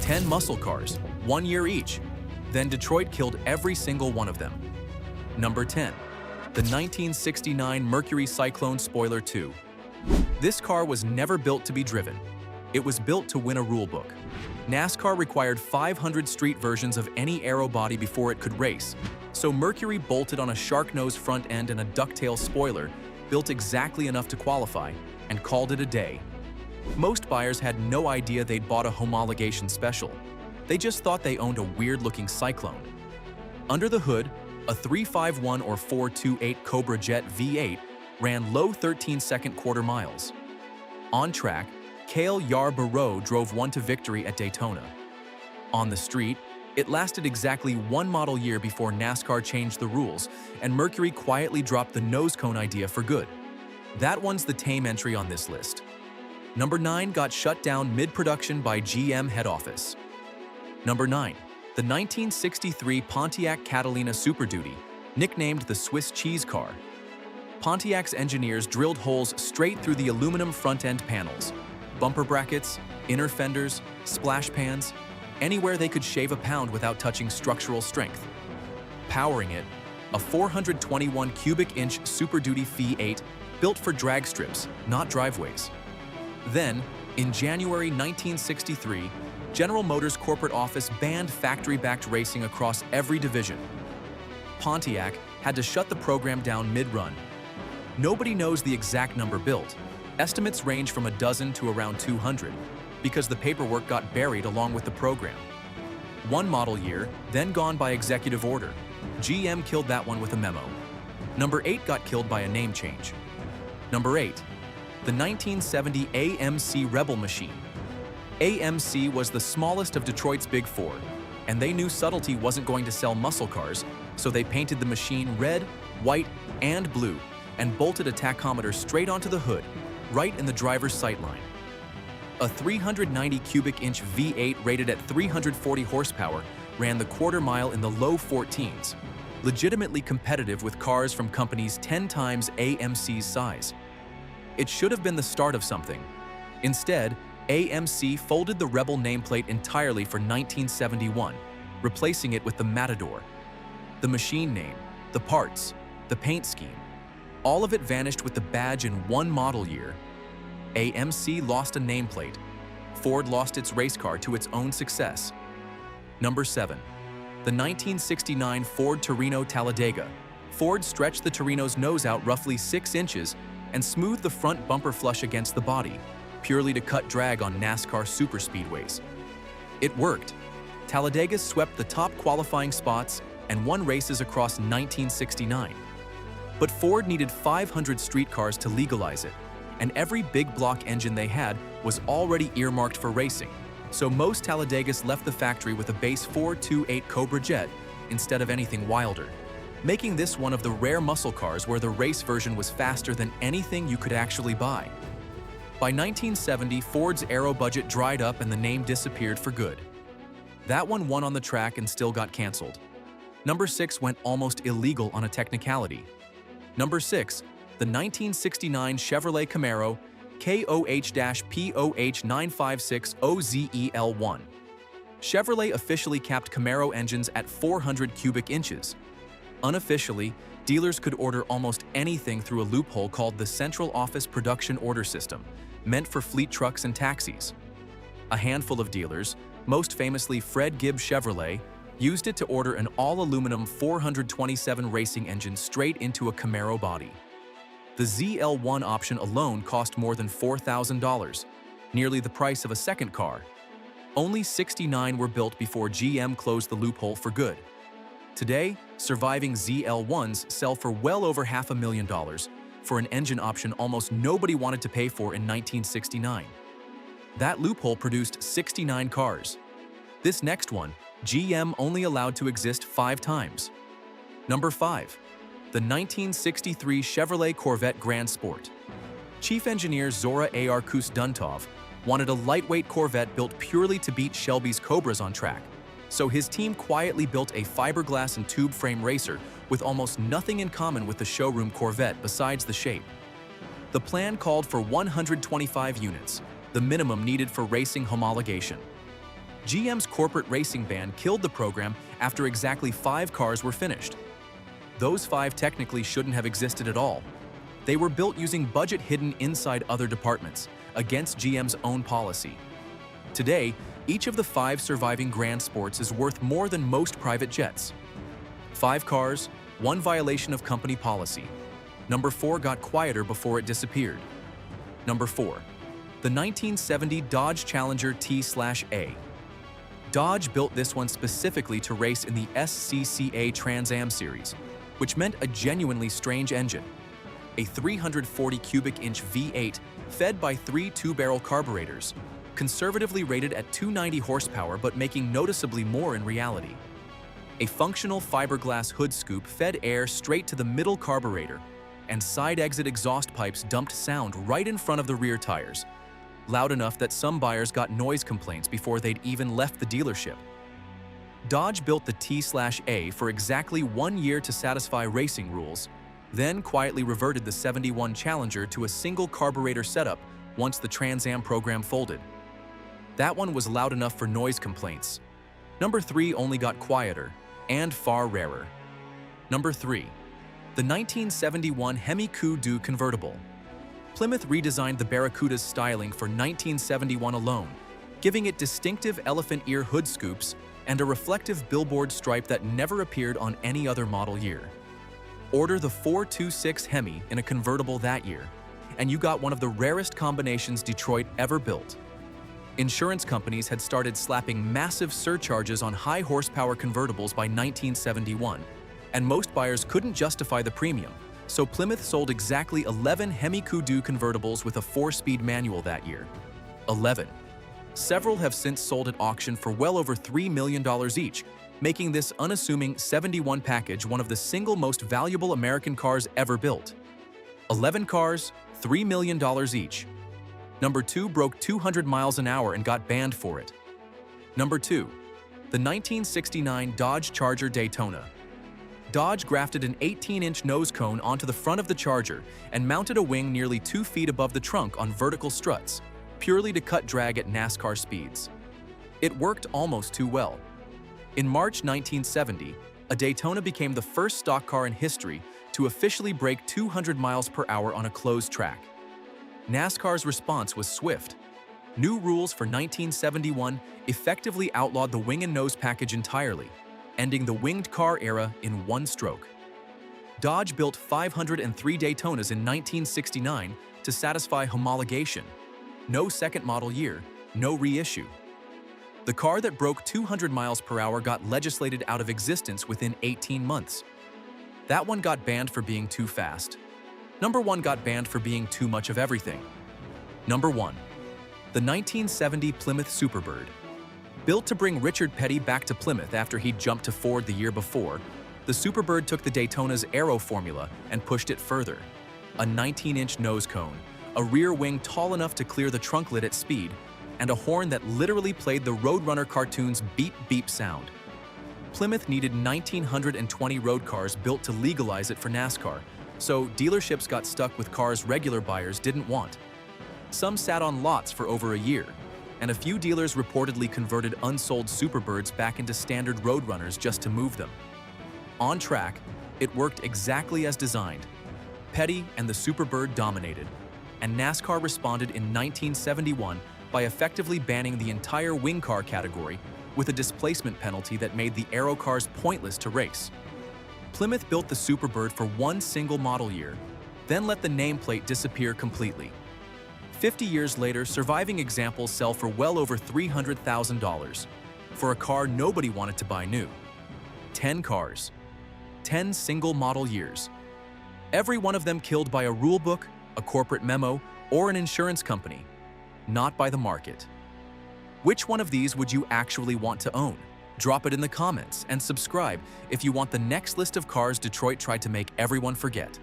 10 muscle cars, 1 year each. Then Detroit killed every single one of them. Number 10. The 1969 Mercury Cyclone Spoiler 2. This car was never built to be driven. It was built to win a rulebook. NASCAR required 500 street versions of any aero body before it could race, so Mercury bolted on a shark nose front end and a ducktail spoiler, built exactly enough to qualify, and called it a day. Most buyers had no idea they'd bought a homologation special. They just thought they owned a weird-looking Cyclone. Under the hood, a 351 or 428 Cobra Jet V8 ran low 13-second quarter miles. On track, Cale Yarborough drove one to victory at Daytona. On the street, it lasted exactly 1 model year before NASCAR changed the rules, and Mercury quietly dropped the nose cone idea for good. That one's the tame entry on this list. Number 9 got shut down mid-production by GM head office. Number 9. The 1963 Pontiac Catalina Super Duty, nicknamed the Swiss cheese car. Pontiac's engineers drilled holes straight through the aluminum front-end panels, bumper brackets, inner fenders, splash pans, anywhere they could shave a pound without touching structural strength. Powering it, a 421 cubic inch Super Duty V8 built for drag strips, not driveways. Then, in January 1963, General Motors' corporate office banned factory-backed racing across every division. Pontiac had to shut the program down mid-run. Nobody knows the exact number built. Estimates range from a dozen to around 200, because the paperwork got buried along with the program. 1 model year, then gone by executive order. GM killed that one with a memo. Number 8 got killed by a name change. Number 8. The 1970 AMC Rebel Machine. AMC was the smallest of Detroit's Big Four, and they knew subtlety wasn't going to sell muscle cars, so they painted the machine red, white, and blue, and bolted a tachometer straight onto the hood, right in the driver's sightline. A 390 cubic inch V8 rated at 340 horsepower ran the quarter mile in the low 14s, legitimately competitive with cars from companies 10 times AMC's size. It should have been the start of something. Instead, AMC folded the Rebel nameplate entirely for 1971, replacing it with the Matador. The machine name, the parts, the paint scheme, all of it vanished with the badge in 1 model year. AMC lost a nameplate. Ford lost its race car to its own success. Number 7. The 1969 Ford Torino Talladega. Ford stretched the Torino's nose out roughly 6 inches and smoothed the front bumper flush against the body, purely to cut drag on NASCAR superspeedways. It worked. Talladega swept the top qualifying spots and won races across 1969. But Ford needed 500 street cars to legalize it, and every big block engine they had was already earmarked for racing, so most Talladegas left the factory with a base 428 Cobra Jet instead of anything wilder, making this one of the rare muscle cars where the race version was faster than anything you could actually buy. By 1970, Ford's aero budget dried up and the name disappeared for good. That one won on the track and still got canceled. Number 6 went almost illegal on a technicality. Number 6, the 1969 Chevrolet Camaro KOH-POH956OZEL1. Chevrolet officially capped Camaro engines at 400 cubic inches. Unofficially, dealers could order almost anything through a loophole called the Central Office Production Order System, meant for fleet trucks and taxis. A handful of dealers, most famously Fred Gibbs Chevrolet, used it to order an all-aluminum 427 racing engine straight into a Camaro body. The ZL1 option alone cost more than $4,000, nearly the price of a second car. Only 69 were built before GM closed the loophole for good. Today, surviving ZL1s sell for well over $500,000 for an engine option almost nobody wanted to pay for in 1969. That loophole produced 69 cars. This next one, GM only allowed to exist 5 times. Number 5. The 1963 Chevrolet Corvette Grand Sport. Chief engineer Zora Arkus Duntov wanted a lightweight Corvette built purely to beat Shelby's Cobras on track, so his team quietly built a fiberglass and tube frame racer with almost nothing in common with the showroom Corvette besides the shape. The plan called for 125 units, the minimum needed for racing homologation. GM's corporate racing ban killed the program after exactly 5 cars were finished. Those 5 technically shouldn't have existed at all. They were built using budget hidden inside other departments, against GM's own policy. Today, each of the 5 surviving Grand Sports is worth more than most private jets. 5 cars, 1 violation of company policy. Number 4 got quieter before it disappeared. Number 4. The 1970 Dodge Challenger T/A. Dodge built this one specifically to race in the SCCA Trans Am series, which meant a genuinely strange engine. A 340 cubic inch V8 fed by 3 two-barrel carburetors, conservatively rated at 290 horsepower but making noticeably more in reality. A functional fiberglass hood scoop fed air straight to the middle carburetor, and side exit exhaust pipes dumped sound right in front of the rear tires, loud enough that some buyers got noise complaints before they'd even left the dealership. Dodge built the T/A for exactly 1 year to satisfy racing rules, then quietly reverted the 71 Challenger to a single carburetor setup once the Trans Am program folded. That one was loud enough for noise complaints. Number 3 only got quieter, and far rarer. Number 3. The 1971 Hemi Cuda convertible. Plymouth redesigned the Barracuda's styling for 1971 alone, giving it distinctive elephant ear hood scoops and a reflective billboard stripe that never appeared on any other model year. Order the 426 Hemi in a convertible that year, and you got one of the rarest combinations Detroit ever built. Insurance companies had started slapping massive surcharges on high-horsepower convertibles by 1971, and most buyers couldn't justify the premium, so Plymouth sold exactly 11 Hemi Cuda convertibles with a 4-speed manual that year. 11. Several have since sold at auction for well over $3 million each, making this unassuming 71 package one of the single most valuable American cars ever built. 11 cars, $3 million each. Number 2 broke 200 miles an hour and got banned for it. Number 2. The 1969 Dodge Charger Daytona. Dodge grafted an 18-inch nose cone onto the front of the Charger and mounted a wing nearly 2 feet above the trunk on vertical struts, purely to cut drag at NASCAR speeds. It worked almost too well. In March 1970, a Daytona became the first stock car in history to officially break 200 miles per hour on a closed track. NASCAR's response was swift. New rules for 1971 effectively outlawed the wing and nose package entirely, ending the winged car era in one stroke. Dodge built 503 Daytonas in 1969 to satisfy homologation. No second model year, no reissue. The car that broke 200 miles per hour got legislated out of existence within 18 months. That one got banned for being too fast. Number 1 got banned for being too much of everything. Number 1. The 1970 Plymouth Superbird. Built to bring Richard Petty back to Plymouth after he'd jumped to Ford the year before, the Superbird took the Daytona's aero formula and pushed it further. A 19-inch nose cone, a rear wing tall enough to clear the trunk lid at speed, and a horn that literally played the Roadrunner cartoon's beep-beep sound. Plymouth needed 1,920 road cars built to legalize it for NASCAR, so dealerships got stuck with cars regular buyers didn't want. Some sat on lots for over a year, and a few dealers reportedly converted unsold Superbirds back into standard Roadrunners just to move them. On track, it worked exactly as designed. Petty and the Superbird dominated, and NASCAR responded in 1971 by effectively banning the entire wing car category with a displacement penalty that made the aero cars pointless to race. Plymouth built the Superbird for one single model year, then let the nameplate disappear completely. 50 years later, surviving examples sell for well over $300,000 for a car nobody wanted to buy new. 10 cars, 10 single model years. Every one of them killed by a rulebook, a corporate memo, or an insurance company, not by the market. Which one of these would you actually want to own? Drop it in the comments and subscribe if you want the next list of cars Detroit tried to make everyone forget.